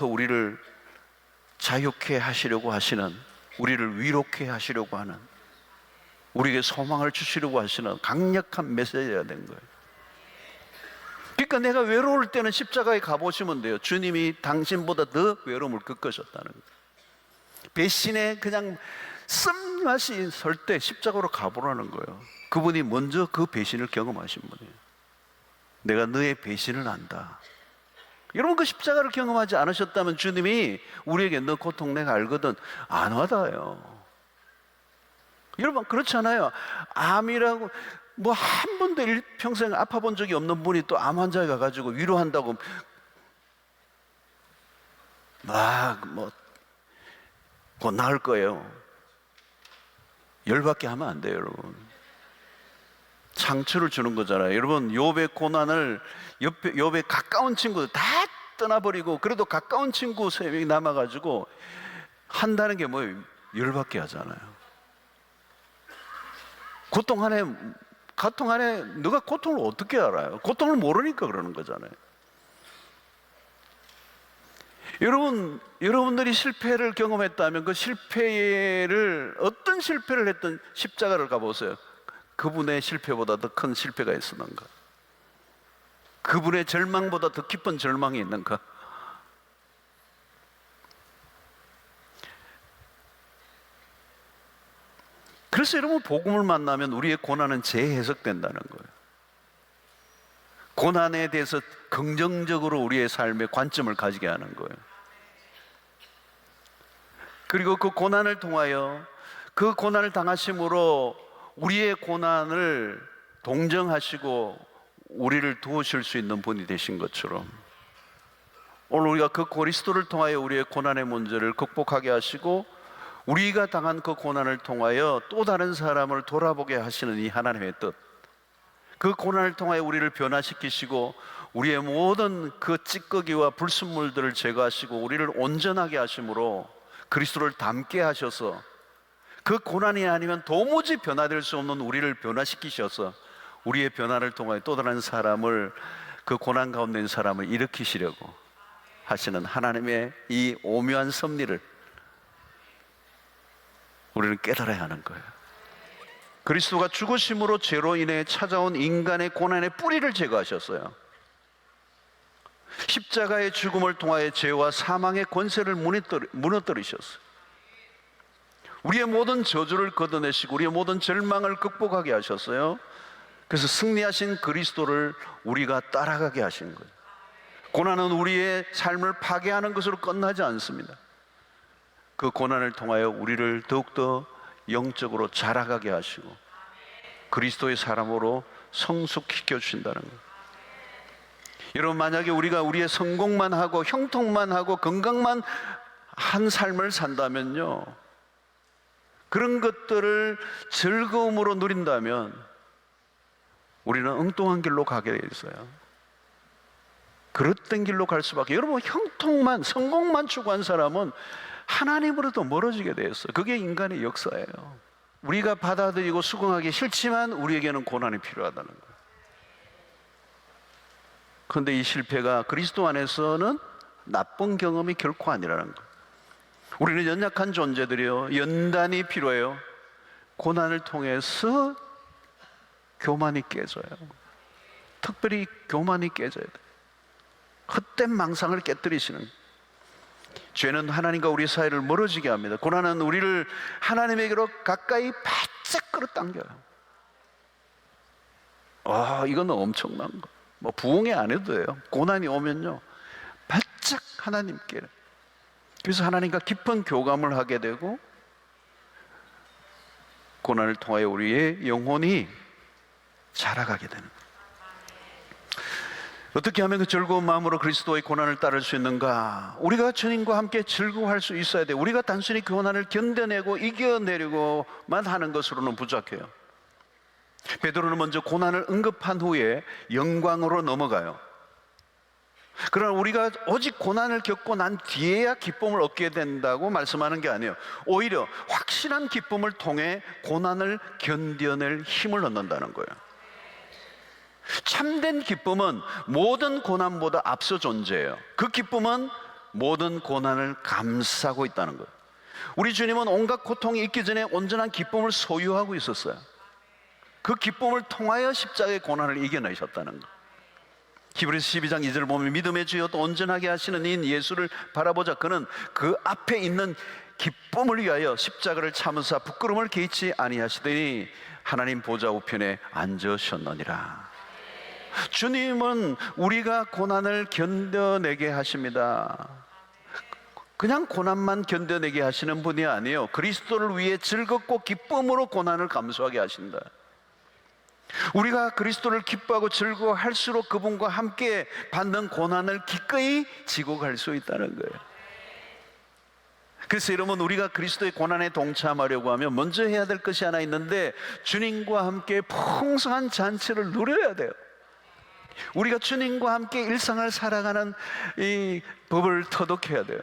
우리를 자유케 하시려고 하시는, 우리를 위롭게 하시려고 하는, 우리에게 소망을 주시려고 하시는 강력한 메시지가 된 거예요. 그러니까 내가 외로울 때는 십자가에 가보시면 돼요. 주님이 당신보다 더 외로움을 겪으셨다는 거예요. 배신에 그냥 쓴맛이 설 때 십자가로 가보라는 거예요. 그분이 먼저 그 배신을 경험하신 분이에요. 내가 너의 배신을 안다. 여러분, 그 십자가를 경험하지 않으셨다면 주님이 우리에게 너 고통 내가 알거든, 안 와닿아요. 여러분, 그렇잖아요. 암이라고 뭐 한 번도 평생 아파본 적이 없는 분이 또 암 환자에 가가지고 위로한다고 곧 나을 거예요. 열받게 하면 안 돼요, 여러분. 상처를 주는 거잖아요. 여러분, 욥의 고난을 욥의 가까운 친구들 다 떠나버리고 그래도 가까운 친구 3명이 남아가지고 한다는 게 뭐예요? 열받게 하잖아요. 고통 안에 누가 고통을 어떻게 알아요? 고통을 모르니까 그러는 거잖아요. 여러분들이 실패를 경험했다면 그 실패를, 어떤 실패를 했든 십자가를 가보세요. 그분의 실패보다 더 큰 실패가 있었는가? 그분의 절망보다 더 깊은 절망이 있는가? 그래서 여러분, 복음을 만나면 우리의 고난은 재해석된다는 거예요. 고난에 대해서 긍정적으로 우리의 삶의 관점을 가지게 하는 거예요. 그리고 그 고난을 통하여, 그 고난을 당하심으로 우리의 고난을 동정하시고 우리를 도우실 수 있는 분이 되신 것처럼, 오늘 우리가 그 그리스도를 통하여 우리의 고난의 문제를 극복하게 하시고 우리가 당한 그 고난을 통하여 또 다른 사람을 돌아보게 하시는 이 하나님의 뜻, 그 고난을 통하여 우리를 변화시키시고 우리의 모든 그 찌꺼기와 불순물들을 제거하시고 우리를 온전하게 하심으로 그리스도를 닮게 하셔서, 그 고난이 아니면 도무지 변화될 수 없는 우리를 변화시키셔서 우리의 변화를 통하여 또 다른 사람을, 그 고난 가운데 있는 사람을 일으키시려고 하시는 하나님의 이 오묘한 섭리를 우리는 깨달아야 하는 거예요. 그리스도가 죽으심으로 죄로 인해 찾아온 인간의 고난의 뿌리를 제거하셨어요. 십자가의 죽음을 통하여 죄와 사망의 권세를 무너뜨리셨어요. 우리의 모든 저주를 걷어내시고 우리의 모든 절망을 극복하게 하셨어요. 그래서 승리하신 그리스도를 우리가 따라가게 하신 거예요. 고난은 우리의 삶을 파괴하는 것으로 끝나지 않습니다. 그 고난을 통하여 우리를 더욱더 영적으로 자라가게 하시고 그리스도의 사람으로 성숙시켜 주신다는 거예요. 여러분, 만약에 우리가 우리의 성공만 하고 형통만 하고 건강만 한 삶을 산다면요, 그런 것들을 즐거움으로 누린다면 우리는 엉뚱한 길로 가게 돼 있어요. 그릇된 길로 갈 수밖에. 여러분, 형통만, 성공만 추구한 사람은 하나님으로부터 멀어지게 되었어요. 그게 인간의 역사예요. 우리가 받아들이고 수긍하기 싫지만 우리에게는 고난이 필요하다는 거예요. 그런데 이 실패가 그리스도 안에서는 나쁜 경험이 결코 아니라는 거예요. 우리는 연약한 존재들이요, 연단이 필요해요. 고난을 통해서 교만이 깨져요. 특별히 교만이 깨져야 돼요. 헛된 망상을 깨뜨리시는. 죄는 하나님과 우리 사이를 멀어지게 합니다. 고난은 우리를 하나님에게로 가까이 바짝 끌어당겨요. 이건 엄청난 거. 뭐 부흥회 안 해도 돼요. 고난이 오면요, 바짝 하나님께. 그래서 하나님과 깊은 교감을 하게 되고, 고난을 통하여 우리의 영혼이 자라가게 되는 거예요. 어떻게 하면 그 즐거운 마음으로 그리스도의 고난을 따를 수 있는가? 우리가 주님과 함께 즐거워할 수 있어야 돼요. 우리가 단순히 고난을 견뎌내고 이겨내려고만 하는 것으로는 부족해요. 베드로는 먼저 고난을 응급한 후에 영광으로 넘어가요. 그러나 우리가 오직 고난을 겪고 난 뒤에야 기쁨을 얻게 된다고 말씀하는 게 아니에요. 오히려 확실한 기쁨을 통해 고난을 견뎌낼 힘을 얻는다는 거예요. 참된 기쁨은 모든 고난보다 앞서 존재해요. 그 기쁨은 모든 고난을 감싸고 있다는 거예요. 우리 주님은 온갖 고통이 있기 전에 온전한 기쁨을 소유하고 있었어요. 그 기쁨을 통하여 십자가의 고난을 이겨내셨다는 거예요. 히브리서 12장 2절을 보면 믿음의 주여 또 온전하게 하시는 이인 예수를 바라보자. 그는 그 앞에 있는 기쁨을 위하여 십자가를 참으사 부끄러움을 개의치 아니하시더니 하나님 보좌 우편에 앉으셨느니라. 주님은 우리가 고난을 견뎌내게 하십니다. 그냥 고난만 견뎌내게 하시는 분이 아니에요. 그리스도를 위해 즐겁고 기쁨으로 고난을 감수하게 하신다. 우리가 그리스도를 기뻐하고 즐거워할수록 그분과 함께 받는 고난을 기꺼이 지고 갈 수 있다는 거예요. 그래서 여러분, 우리가 그리스도의 고난에 동참하려고 하면 먼저 해야 될 것이 하나 있는데, 주님과 함께 풍성한 잔치를 누려야 돼요. 우리가 주님과 함께 일상을 살아가는 이 법을 터득해야 돼요.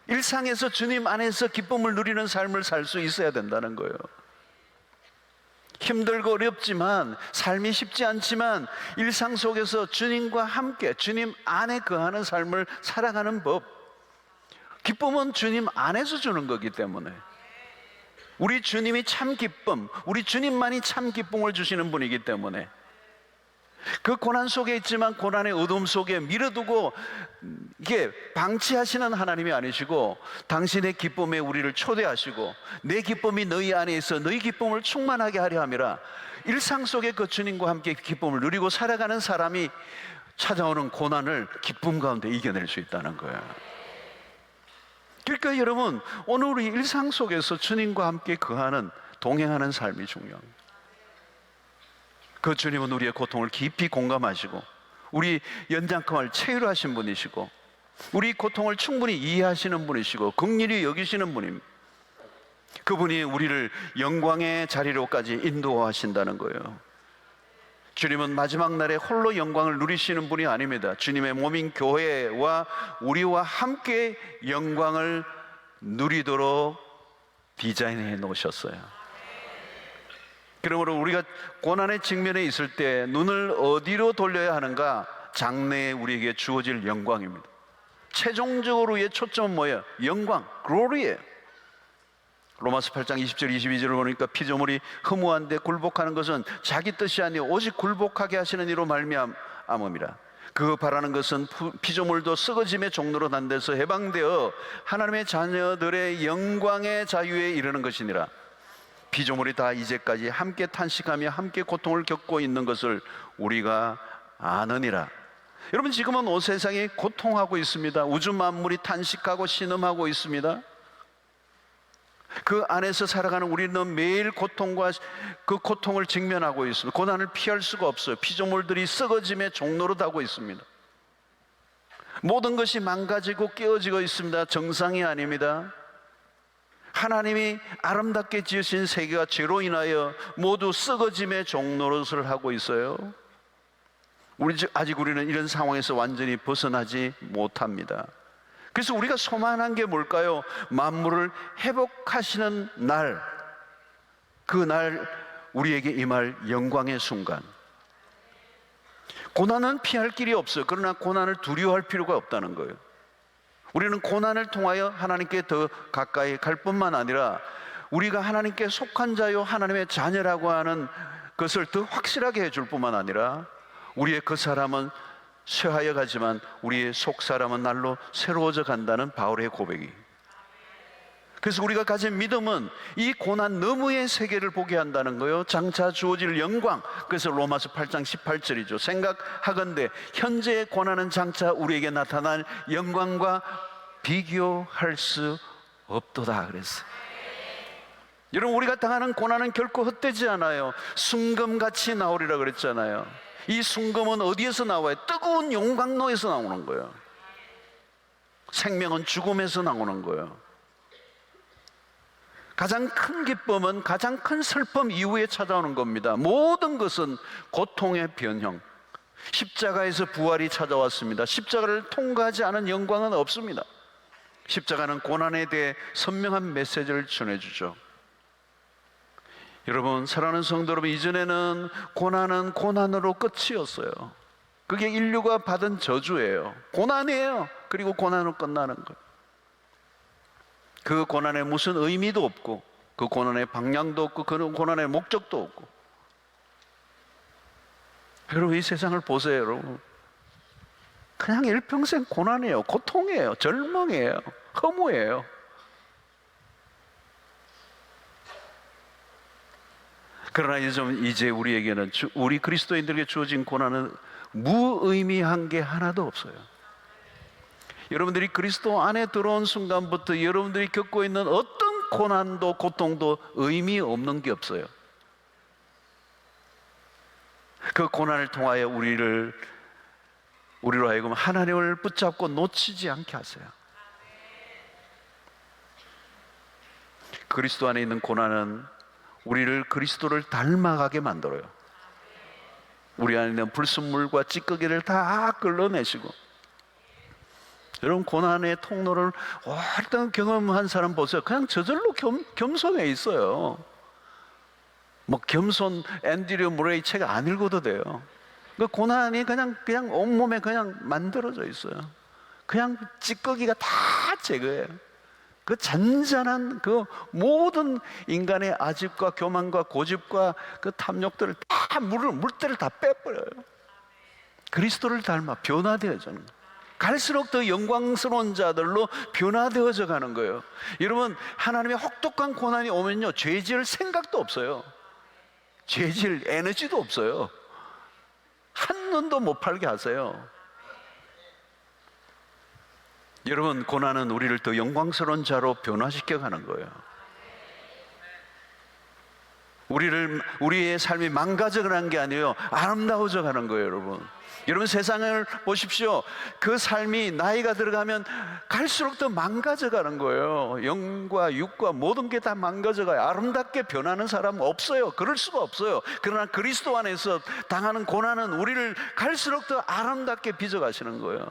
일상에서 주님 안에서 기쁨을 누리는 삶을 살 수 있어야 된다는 거예요. 힘들고 어렵지만, 삶이 쉽지 않지만 일상 속에서 주님과 함께 주님 안에 거하는 삶을 살아가는 법. 기쁨은 주님 안에서 주는 거기 때문에, 우리 주님이 참 기쁨, 우리 주님만이 참 기쁨을 주시는 분이기 때문에, 그 고난 속에 있지만 고난의 어둠 속에 밀어두고 이게 방치하시는 하나님이 아니시고, 당신의 기쁨에 우리를 초대하시고 내 기쁨이 너희 안에 있어 너희 기쁨을 충만하게 하려 함이라. 일상 속에 그 주님과 함께 기쁨을 누리고 살아가는 사람이 찾아오는 고난을 기쁨 가운데 이겨낼 수 있다는 거예요. 그러니까 여러분, 오늘 우리 일상 속에서 주님과 함께 거하는, 동행하는 삶이 중요합니다. 그 주님은 우리의 고통을 깊이 공감하시고 우리 연장감을 체휼하신 분이시고 우리 고통을 충분히 이해하시는 분이시고 긍휼히 여기시는 분입니다. 그분이 우리를 영광의 자리로까지 인도하신다는 거예요. 주님은 마지막 날에 홀로 영광을 누리시는 분이 아닙니다. 주님의 몸인 교회와 우리와 함께 영광을 누리도록 디자인해 놓으셨어요. 그러므로 우리가 고난의 직면에 있을 때 눈을 어디로 돌려야 하는가? 장래에 우리에게 주어질 영광입니다. 최종적으로의 초점은 뭐예요? 영광, 글로리예요. 로마서 8장 20절 22절을 보니까 피조물이 허무한데 굴복하는 것은 자기 뜻이 아니요 오직 굴복하게 하시는 이로 말미암음이라. 그 바라는 것은 피조물도 썩어짐의 종로로 난 데서 해방되어 하나님의 자녀들의 영광의 자유에 이르는 것이니라. 피조물이 다 이제까지 함께 탄식하며 함께 고통을 겪고 있는 것을 우리가 아느니라. 여러분, 지금은 온 세상이 고통하고 있습니다. 우주 만물이 탄식하고 신음하고 있습니다. 그 안에서 살아가는 우리는 매일 고통과 그 고통을 직면하고 있습니다. 고난을 피할 수가 없어요. 피조물들이 썩어짐의 종로로 가고 있습니다. 모든 것이 망가지고 깨어지고 있습니다. 정상이 아닙니다. 하나님이 아름답게 지으신 세계가 죄로 인하여 모두 썩어짐의 종노릇을 하고 있어요. 아직 우리는 이런 상황에서 완전히 벗어나지 못합니다. 그래서 우리가 소망한 게 뭘까요? 만물을 회복하시는 날, 그날 우리에게 임할 영광의 순간. 고난은 피할 길이 없어요. 그러나 고난을 두려워할 필요가 없다는 거예요. 우리는 고난을 통하여 하나님께 더 가까이 갈 뿐만 아니라 우리가 하나님께 속한 자요 하나님의 자녀라고 하는 것을 더 확실하게 해줄 뿐만 아니라 우리의 그 사람은 쇠하여 가지만 우리의 속 사람은 날로 새로워져 간다는 바울의 고백이. 그래서 우리가 가진 믿음은 이 고난 너머의 세계를 보게 한다는 거예요. 장차 주어질 영광. 그래서 로마서 8장 18절이죠. 생각하건대 현재의 고난은 장차 우리에게 나타날 영광과 비교할 수 없도다 그랬어요. 여러분, 우리가 당하는 고난은 결코 헛되지 않아요. 순금같이 나오리라 그랬잖아요. 이 순금은 어디에서 나와요? 뜨거운 용광로에서 나오는 거예요. 생명은 죽음에서 나오는 거예요. 가장 큰 기쁨은 가장 큰 슬픔 이후에 찾아오는 겁니다. 모든 것은 고통의 변형. 십자가에서 부활이 찾아왔습니다. 십자가를 통과하지 않은 영광은 없습니다. 십자가는 고난에 대해 선명한 메시지를 전해주죠. 여러분, 사랑하는 성도 여러분, 이전에는 고난은 고난으로 끝이었어요. 그게 인류가 받은 저주예요. 고난이에요. 그리고 고난으로 끝나는 거예요. 그 고난에 무슨 의미도 없고, 그 고난의 방향도 없고, 그 고난의 목적도 없고. 여러분, 이 세상을 보세요. 여러분, 그냥 일평생 고난이에요. 고통이에요. 절망이에요. 허무예요. 그러나 이제 우리에게는 우리 그리스도인들에게 주어진 고난은 무의미한 게 하나도 없어요. 여러분들이 그리스도 안에 들어온 순간부터 여러분들이 겪고 있는 어떤 고난도 고통도 의미 없는 게 없어요. 그 고난을 통하여 우리로 하여금 하나님을 붙잡고 놓치지 않게 하세요. 그리스도 안에 있는 고난은 우리를 그리스도를 닮아가게 만들어요. 우리 안에 있는 불순물과 찌꺼기를 다 끌어내시고. 여러분, 고난의 통로를 오랫동안 경험한 사람 보세요. 그냥 저절로 겸손해 있어요. 뭐 겸손 앤드류 무레이 책 안 읽어도 돼요. 그 고난이 그냥 온몸에 그냥 만들어져 있어요. 그냥 찌꺼기가 다 제거해요. 그 잔잔한 그 모든 인간의 아집과 교만과 고집과 그 탐욕들을 다 물때를 다 빼버려요. 그리스도를 닮아 변화되어지는 거예요. 갈수록 더 영광스러운 자들로 변화되어져 가는 거예요. 여러분, 하나님의 혹독한 고난이 오면요, 죄질 생각도 없어요. 죄질 에너지도 없어요. 한눈도 못 팔게 하세요. 여러분, 고난은 우리를 더 영광스러운 자로 변화시켜 가는 거예요. 우리의 삶이 망가져 가는 게 아니에요. 아름다워져 가는 거예요, 여러분. 여러분, 세상을 보십시오. 그 삶이 나이가 들어가면 갈수록 더 망가져 가는 거예요. 영과 육과 모든 게 다 망가져 가요. 아름답게 변하는 사람은 없어요. 그럴 수가 없어요. 그러나 그리스도 안에서 당하는 고난은 우리를 갈수록 더 아름답게 빚어 가시는 거예요.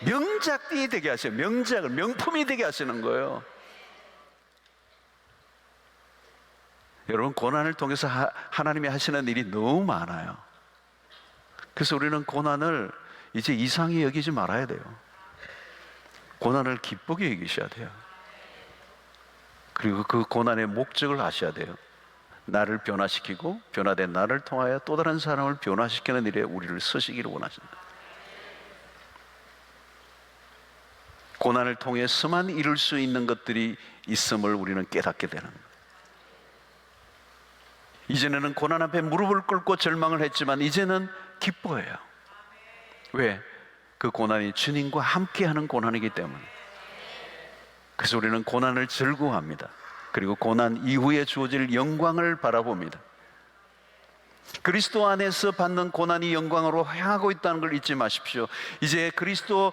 명작이 되게 하세요. 명품이 되게 하시는 거예요. 여러분, 고난을 통해서 하나님이 하시는 일이 너무 많아요. 그래서 우리는 고난을 이제 이상히 여기지 말아야 돼요. 고난을 기쁘게 여기셔야 돼요. 그리고 그 고난의 목적을 아셔야 돼요. 나를 변화시키고 변화된 나를 통하여 또 다른 사람을 변화시키는 일에 우리를 쓰시기를 원하신다. 고난을 통해서만 이룰 수 있는 것들이 있음을 우리는 깨닫게 되는 거예요. 이전에는 고난 앞에 무릎을 꿇고 절망을 했지만 이제는 기뻐해요. 왜? 그 고난이 주님과 함께하는 고난이기 때문에. 그래서 우리는 고난을 즐거워합니다. 그리고 고난 이후에 주어질 영광을 바라봅니다. 그리스도 안에서 받는 고난이 영광으로 향하고 있다는 걸 잊지 마십시오. 이제 그리스도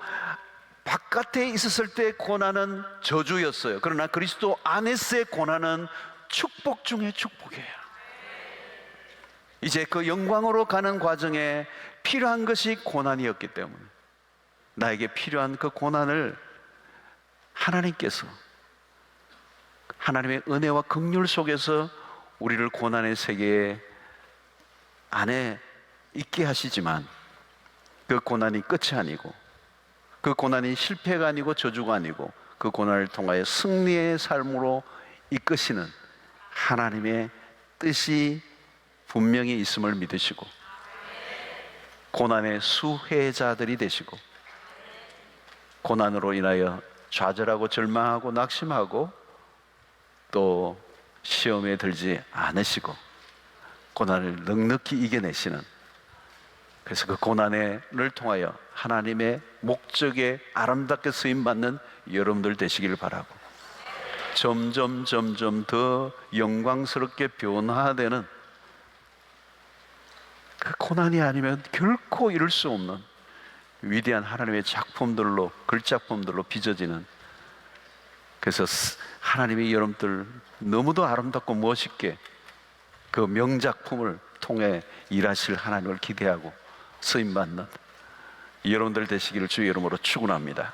바깥에 있었을 때 고난은 저주였어요. 그러나 그리스도 안에서의 고난은 축복 중에 축복이에요. 이제 그 영광으로 가는 과정에 필요한 것이 고난이었기 때문에 나에게 필요한 그 고난을 하나님께서 하나님의 은혜와 긍휼 속에서 우리를 고난의 세계 안에 있게 하시지만 그 고난이 끝이 아니고 그 고난이 실패가 아니고 저주가 아니고 그 고난을 통하여 승리의 삶으로 이끄시는 하나님의 뜻이 분명히 있음을 믿으시고 고난의 수혜자들이 되시고 고난으로 인하여 좌절하고 절망하고 낙심하고 또 시험에 들지 않으시고 고난을 넉넉히 이겨내시는, 그래서 그 고난을 통하여 하나님의 목적에 아름답게 쓰임받는 여러분들 되시길 바라고, 점점 더 영광스럽게 변화되는 그 고난이 아니면 결코 이룰 수 없는 위대한 하나님의 작품들로, 글작품들로 빚어지는, 그래서 하나님이 여러분들 너무도 아름답고 멋있게 그 명작품을 통해 일하실 하나님을 기대하고 쓰임받는 여러분들 되시기를 주의 이름으로 축원합니다.